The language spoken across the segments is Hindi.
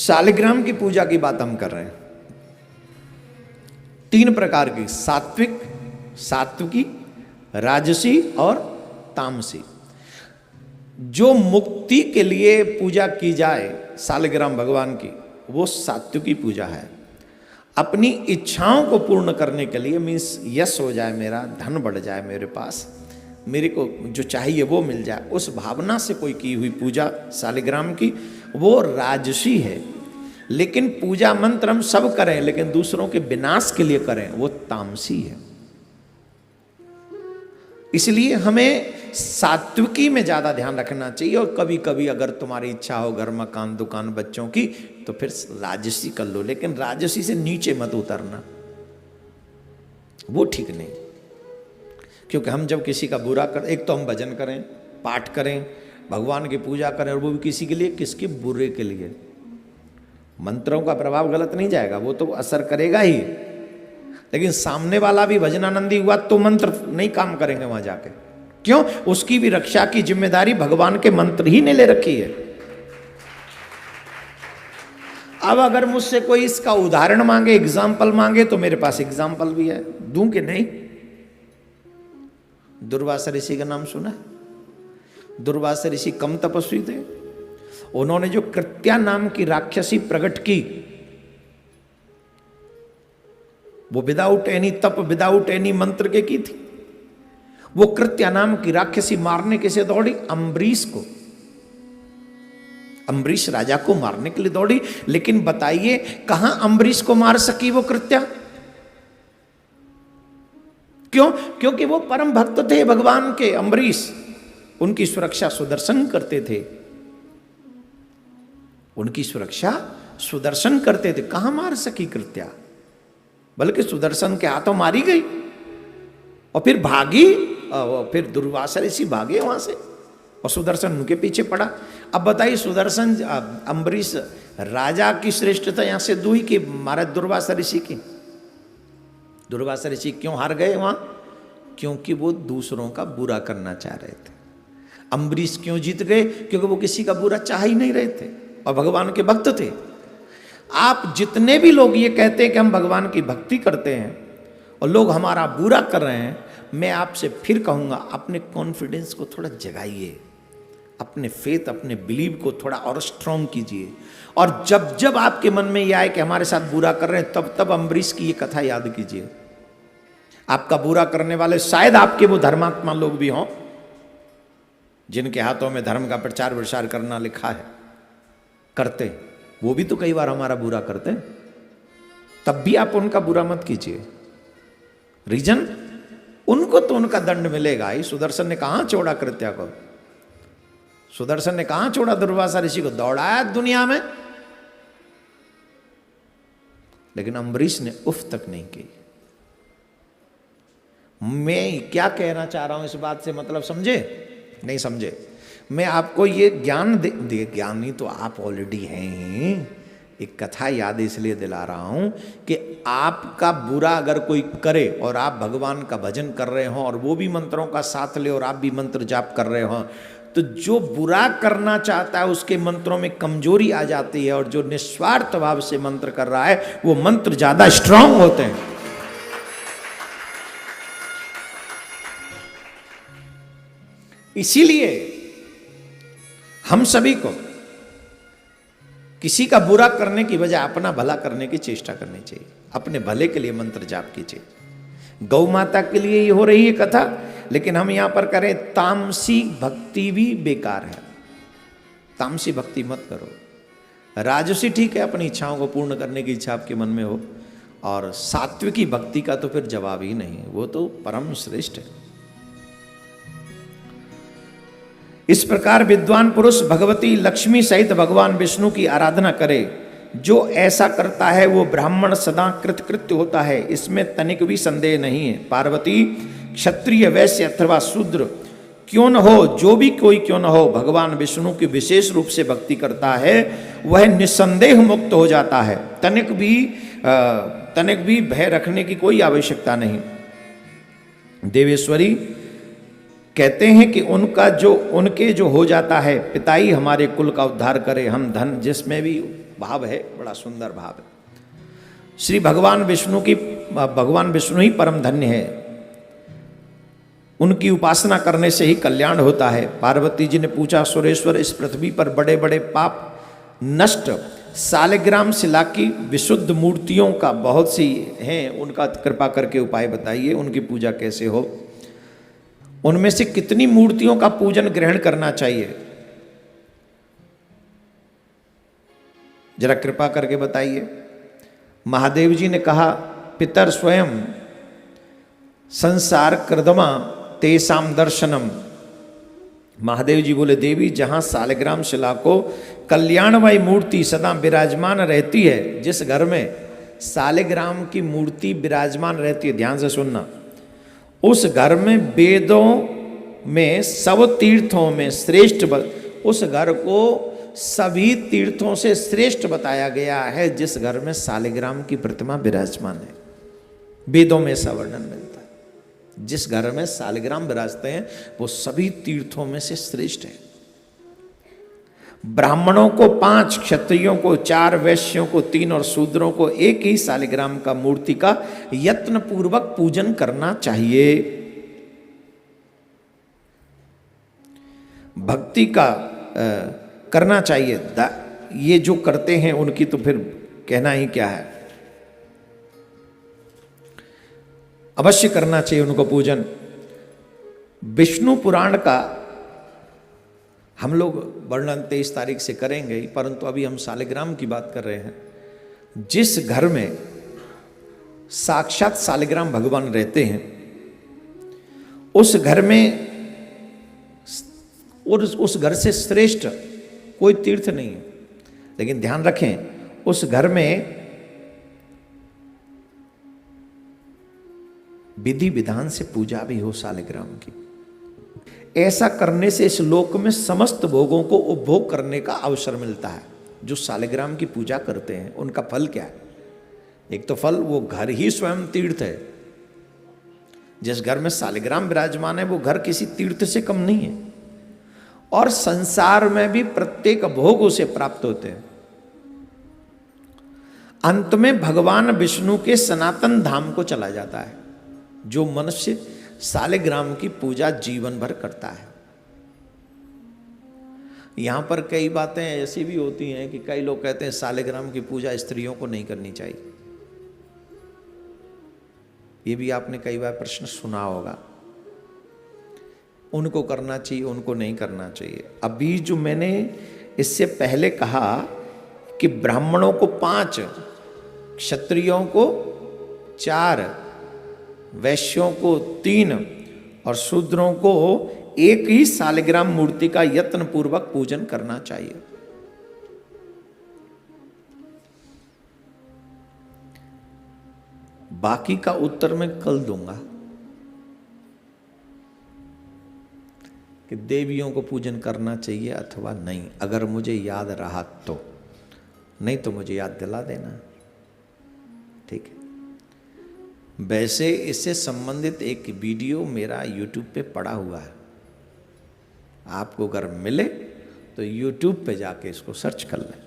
शालिग्राम की पूजा की बात हम कर रहे हैं। 3 प्रकार की, सात्विक, सात्विकी, राजसी और तामसी। जो मुक्ति के लिए पूजा की जाए शालिग्राम भगवान की, वो सात्विकी पूजा है। अपनी इच्छाओं को पूर्ण करने के लिए, मीन्स यश हो जाए, मेरा धन बढ़ जाए, मेरे पास मेरे को जो चाहिए वो मिल जाए, उस भावना से कोई की हुई पूजा शालिग्राम की, वो राजसी है। लेकिन पूजा मंत्र हम सब करें, लेकिन दूसरों के विनाश के लिए करें, वो तामसी है। इसलिए हमें सात्विकी में ज्यादा ध्यान रखना चाहिए। और कभी कभी अगर तुम्हारी इच्छा हो घर मकान दुकान बच्चों की, तो फिर राजसी कर लो, लेकिन राजसी से नीचे मत उतरना, वो ठीक नहीं। क्योंकि हम जब किसी का बुरा कर, एक तो हम भजन करें, पाठ करें, भगवान की पूजा करें, और वो भी किसी के लिए, किसके बुरे के लिए। मंत्रों का प्रभाव गलत नहीं जाएगा, वो तो असर करेगा ही, लेकिन सामने वाला भी भजनानंदी हुआ तो मंत्र नहीं काम करेंगे वहां जाके। क्यों? उसकी भी रक्षा की जिम्मेदारी भगवान के मंत्र ही ने ले रखी है। अब अगर मुझसे कोई इसका उदाहरण मांगे, एग्जाम्पल मांगे, तो मेरे पास एग्जाम्पल भी है, दूं कि नहीं? दुर्वासा ऋषि का नाम सुना है? दुर्वासा ऋषि कम तपस्वी थे। उन्होंने जो कृत्या नाम की राक्षसी प्रकट की, वो विदाउट एनी तप, विदाउट एनी मंत्र के की थी। वो कृत्या नाम की राक्षसी मारने कैसे दौड़ी? अम्बरीश को, अम्बरीश राजा को मारने के लिए दौड़ी। लेकिन बताइए कहां अम्बरीश को मार सकी वो कृत्या? क्यों? क्योंकि वो परम भक्त थे भगवान के अम्बरीश, उनकी सुरक्षा सुदर्शन करते थे, उनकी सुरक्षा सुदर्शन करते थे। कहां मार सकी कृत्या? बल्कि सुदर्शन के हाथों मारी गई और फिर भागी, और फिर दुर्वासा ऋषि भागे वहां से और सुदर्शन उनके पीछे पड़ा। अब बताइए, सुदर्शन अम्बरीश राजा की श्रेष्ठता यहां से दुई की महाराज दुर्वासा ऋषि की। दुर्वासा ऋषि क्यों हार गए वहां? क्योंकि वो दूसरों का बुरा करना चाह रहे थे। अम्बरीश क्यों जीत गए? क्योंकि वो किसी का बुरा चाह ही नहीं रहे थे और भगवान के भक्त थे। आप जितने भी लोग ये कहते हैं कि हम भगवान की भक्ति करते हैं और लोग हमारा बुरा कर रहे हैं, मैं आपसे फिर कहूंगा, अपने कॉन्फिडेंस को थोड़ा जगाइए, अपने फेथ, अपने बिलीव को थोड़ा और स्ट्रांग कीजिए। और जब जब आपके मन में यह आए कि हमारे साथ बुरा कर रहे हैं, तब तब अम्बरीश की ये कथा याद कीजिए। आपका बुरा करने वाले शायद आपके वो धर्मात्मा लोग भी हों, जिनके हाथों में धर्म का प्रचार प्रसार करना लिखा है, करते, वो भी तो कई बार हमारा बुरा करते हैं। तब भी आप उनका बुरा मत कीजिए। रीजन, उनको तो उनका दंड मिलेगा ही। सुदर्शन ने कहां छोड़ा कृत्या को? सुदर्शन ने कहां छोड़ा दुर्वासा ऋषि को? दौड़ाया दुनिया में, लेकिन अम्बरीश ने उफ तक नहीं की। मैं क्या कहना चाह रहा हूं इस बात से, मतलब समझे? नहीं समझे? मैं आपको ये ज्ञान दे, ज्ञानी तो आप ऑलरेडी हैं ही, एक कथा याद इसलिए दिला रहा हूं कि आपका बुरा अगर कोई करे और आप भगवान का भजन कर रहे हो और वो भी मंत्रों का साथ ले और आप भी मंत्र जाप कर रहे हो, तो जो बुरा करना चाहता है उसके मंत्रों में कमजोरी आ जाती है, और जो निस्वार्थ भाव से मंत्र कर रहा है वो मंत्र ज्यादा स्ट्रांग होते हैं। इसीलिए हम सभी को किसी का बुरा करने की बजाय अपना भला करने की चेष्टा करनी चाहिए। अपने भले के लिए मंत्र जाप कीजिए। गौ माता के लिए ये हो रही है कथा, लेकिन हम यहां पर करें तामसी भक्ति भी बेकार है। तामसी भक्ति मत करो। राजसी ठीक है, अपनी इच्छाओं को पूर्ण करने की इच्छा आपके मन में हो, और सात्विकी भक्ति का तो फिर जवाब ही नहीं, वो तो परम श्रेष्ठ है। इस प्रकार विद्वान पुरुष भगवती लक्ष्मी सहित भगवान विष्णु की आराधना करे। जो ऐसा करता है वो ब्राह्मण सदा कृतकृत्य होता है, इसमें तनिक भी संदेह नहीं है। पार्वती, क्षत्रिय, वैश्य अथवा शूद्र क्यों न हो, जो भी कोई क्यों न हो, भगवान विष्णु की विशेष रूप से भक्ति करता है वह निस्संदेह मुक्त हो जाता है। तनिक भी भय रखने की कोई आवश्यकता नहीं। देवेश्वरी कहते हैं कि उनके जो हो जाता है, पिता ही हमारे कुल का उद्धार करे। हम धन जिसमें भी भाव है, बड़ा सुंदर भाव है। श्री भगवान विष्णु ही परम धन्य है, उनकी उपासना करने से ही कल्याण होता है। पार्वती जी ने पूछा, सुरेश्वर इस पृथ्वी पर बड़े बड़े पाप नष्ट सालिग्राम शिला की विशुद्ध मूर्तियों का बहुत सी हैं, उनका कृपा करके उपाय बताइए, उनकी पूजा कैसे हो, उनमें से कितनी मूर्तियों का पूजन ग्रहण करना चाहिए, जरा कृपा करके बताइए। महादेव जी ने कहा, पितर स्वयं संसार कृदमा तेसाम दर्शनम। महादेव जी बोले, देवी जहां सालिग्राम शिला को कल्याणमयी मूर्ति सदा विराजमान रहती है, जिस घर में सालिग्राम की मूर्ति विराजमान रहती है, ध्यान से सुनना, उस घर में वेदों में सब तीर्थों में श्रेष्ठ, उस घर को सभी तीर्थों से श्रेष्ठ बताया गया है जिस घर में सालिग्राम की प्रतिमा विराजमान है। वेदों में ऐसा वर्णन मिलता है, जिस घर में सालिग्राम विराजते हैं वो सभी तीर्थों में से श्रेष्ठ है। ब्राह्मणों को 5, क्षत्रियों को 4, वैश्यों को 3 और शूद्रों को 1 ही सालिग्राम का मूर्ति का यत्न पूर्वक पूजन करना चाहिए। भक्ति का करना चाहिए। ये जो करते हैं उनकी तो फिर कहना ही क्या है, अवश्य करना चाहिए उनको पूजन। विष्णु पुराण का हम लोग वर्णन 23 तारीख से करेंगे, परंतु अभी हम सालिग्राम की बात कर रहे हैं। जिस घर में साक्षात सालिग्राम भगवान रहते हैं, उस घर में और उस घर से श्रेष्ठ कोई तीर्थ नहीं है। लेकिन ध्यान रखें, उस घर में विधि विधान से पूजा भी हो सालिग्राम की। ऐसा करने से इस लोक में समस्त भोगों को उपभोग करने का अवसर मिलता है। जो सालिग्राम की पूजा करते हैं उनका फल क्या है? एक तो फल, वो घर ही स्वयं तीर्थ है। जिस घर में सालिग्राम विराजमान है वो घर किसी तीर्थ से कम नहीं है, और संसार में भी प्रत्येक भोग उसे प्राप्त होते हैं। अंत में भगवान विष्णु के सनातन धाम को चला जाता है जो मनुष्य सालिग्राम की पूजा जीवन भर करता है। यहां पर कई बातें ऐसी भी होती हैं कि कई लोग कहते हैं सालिग्राम की पूजा स्त्रियों को नहीं करनी चाहिए। ये भी आपने कई बार प्रश्न सुना होगा, उनको करना चाहिए, उनको नहीं करना चाहिए। अभी जो मैंने इससे पहले कहा कि ब्राह्मणों को 5, क्षत्रियों को 4, वैश्यों को 3 और शूद्रों को 1 ही सालिग्राम मूर्ति का यत्न पूर्वक पूजन करना चाहिए। बाकी का उत्तर मैं कल दूंगा कि देवियों को पूजन करना चाहिए अथवा नहीं, अगर मुझे याद रहा तो। नहीं तो मुझे याद दिला देना, ठीक है। वैसे इससे संबंधित एक वीडियो मेरा YouTube पे पड़ा हुआ है, आपको अगर मिले तो YouTube पे जाके इसको सर्च कर लें।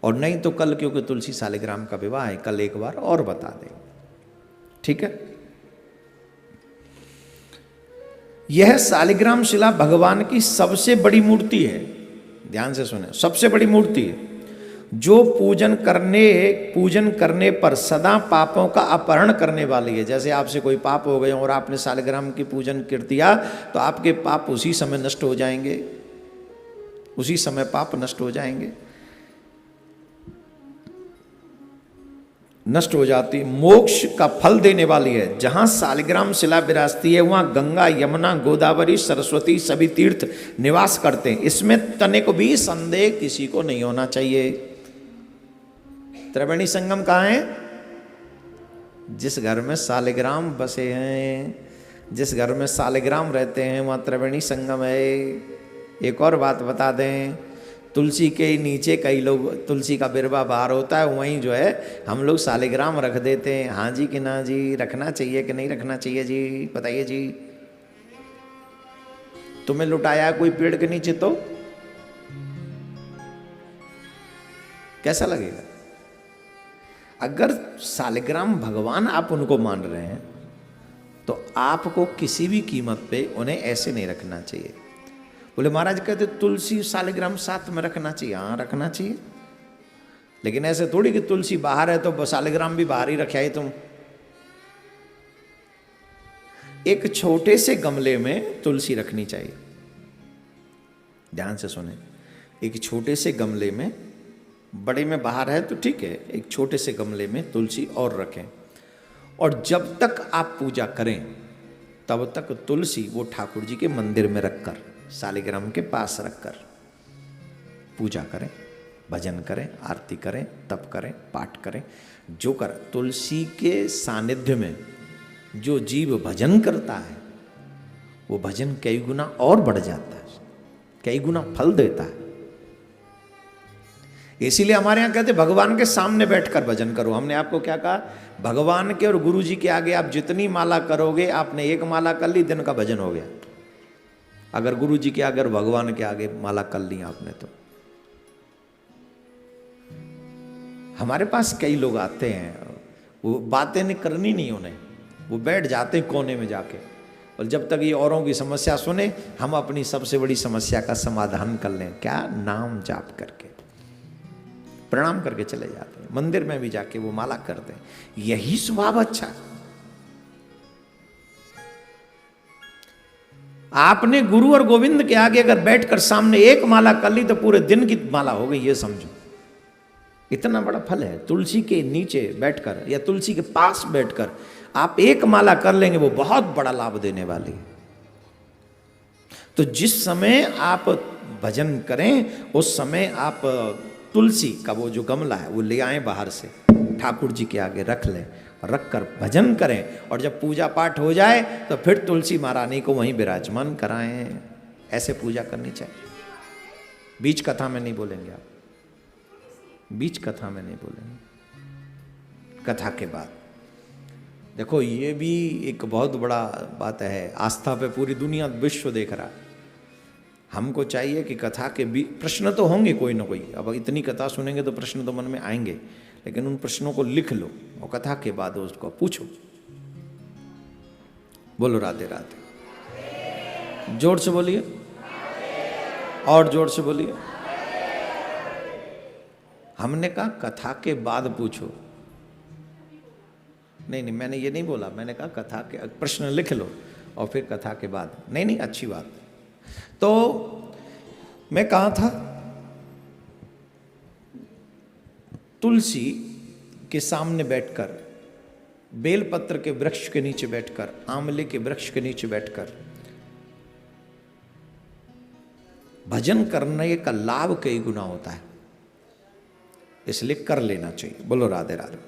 और नहीं तो कल, क्योंकि तुलसी सालिग्राम का विवाह है, कल एक बार और बता दें, ठीक है। यह सालिग्राम शिला भगवान की सबसे बड़ी मूर्ति है, ध्यान से सुने, सबसे बड़ी मूर्ति है जो पूजन करने पर सदा पापों का अपहरण करने वाली है। जैसे आपसे कोई पाप हो गए और आपने सालिग्राम की पूजन कर दिया तो आपके पाप उसी समय नष्ट हो जाएंगे, उसी समय पाप नष्ट हो जाएंगे, नष्ट हो जाती, मोक्ष का फल देने वाली है। जहां सालिग्राम शिला विराजती है वहां गंगा, यमुना, गोदावरी, सरस्वती सभी तीर्थ निवास करते हैं। इसमें तनिक भी संदेह किसी को नहीं होना चाहिए। त्रिवेणी संगम कहाँ है? जिस घर में सालिग्राम बसे हैं, जिस घर में सालिग्राम रहते हैं वहाँ त्रिवेणी संगम है। एक और बात बता दें, तुलसी के नीचे कई लोग, तुलसी का बिरवा बाहर होता है, वहीं जो है हम लोग सालिग्राम रख देते हैं। हाँ जी कि ना जी? रखना चाहिए कि नहीं रखना चाहिए जी? बताइए जी। तुम्हें लुटाया कोई पेड़ के नीचे तो कैसा लगेगा? अगर सालिग्राम भगवान आप उनको मान रहे हैं तो आपको किसी भी कीमत पे उन्हें ऐसे नहीं रखना चाहिए। बोले महाराज कहते तुलसी सालिग्राम साथ में रखना चाहिए। हाँ रखना चाहिए, लेकिन ऐसे थोड़ी कि तुलसी बाहर है तो सालिग्राम भी बाहर ही रखे है तुम। एक छोटे से गमले में तुलसी रखनी चाहिए, ध्यान से सुने। एक छोटे से गमले में, बड़े में बाहर है तो ठीक है, एक छोटे से गमले में तुलसी और रखें। और जब तक आप पूजा करें तब तक तुलसी वो ठाकुर जी के मंदिर में रखकर, सालिग्राम के पास रखकर पूजा करें, भजन करें, आरती करें, तप करें, पाठ करें, जो कर। तुलसी के सानिध्य में जो जीव भजन करता है वो भजन कई गुना और बढ़ जाता है, कई गुना फल देता है। इसीलिए हमारे यहाँ कहते भगवान के सामने बैठकर भजन करो। हमने आपको क्या कहा? भगवान के और गुरु जी के आगे आप जितनी माला करोगे, आपने एक माला कर ली, दिन का भजन हो गया। अगर गुरु जी के आगे और भगवान के आगे माला कर ली आपने तो। हमारे पास कई लोग आते हैं, वो बातें नहीं करनी नहीं उन्हें, वो बैठ जाते हैं कोने में जाके, और जब तक ये औरों की समस्या सुने हम अपनी सबसे बड़ी समस्या का समाधान कर लें। क्या? नाम जाप करके, प्रणाम करके चले जाते हैं। मंदिर में भी जाके वो माला करते हैं। यही स्वभाव अच्छा है। आपने गुरु और गोविंद के आगे अगर बैठकर सामने एक माला कर ली तो पूरे दिन की माला हो गई, ये समझो। इतना बड़ा फल है। तुलसी के नीचे बैठकर या तुलसी के पास बैठकर आप एक माला कर लेंगे, वो बहुत बड़ा लाभ देने वाली है। तो जिस समय आप भजन करें उस समय आप तुलसी का वो जो गमला है वो ले आएं बाहर से, ठाकुर जी के आगे रख लें, रख कर भजन करें। और जब पूजा पाठ हो जाए तो फिर तुलसी महारानी को वहीं विराजमान कराएं। ऐसे पूजा करनी चाहिए। बीच कथा में नहीं बोलेंगे आप, बीच कथा में नहीं बोलेंगे, कथा के बाद। देखो ये भी एक बहुत बड़ा बात है। आस्था पे पूरी दुनिया विश्व देख रहा है। हमको चाहिए कि कथा के भी प्रश्न तो होंगे कोई ना कोई। अब इतनी कथा सुनेंगे तो प्रश्न तो मन में आएंगे, लेकिन उन प्रश्नों को लिख लो और कथा के बाद उसको पूछो। बोलो राधे राधे। जोर से बोलिए, और जोर से बोलिए। हमने कहा कथा के बाद पूछो। नहीं नहीं, मैंने ये नहीं बोला। मैंने कहा कथा के प्रश्न लिख लो और फिर कथा के बाद। नहीं नहीं, अच्छी बात। तो मैं कहा था तुलसी के सामने बैठकर, बेलपत्र के वृक्ष के नीचे बैठकर, आंवले के वृक्ष के नीचे बैठकर भजन करने का लाभ कई गुना होता है, इसलिए कर लेना चाहिए। बोलो राधे राधे।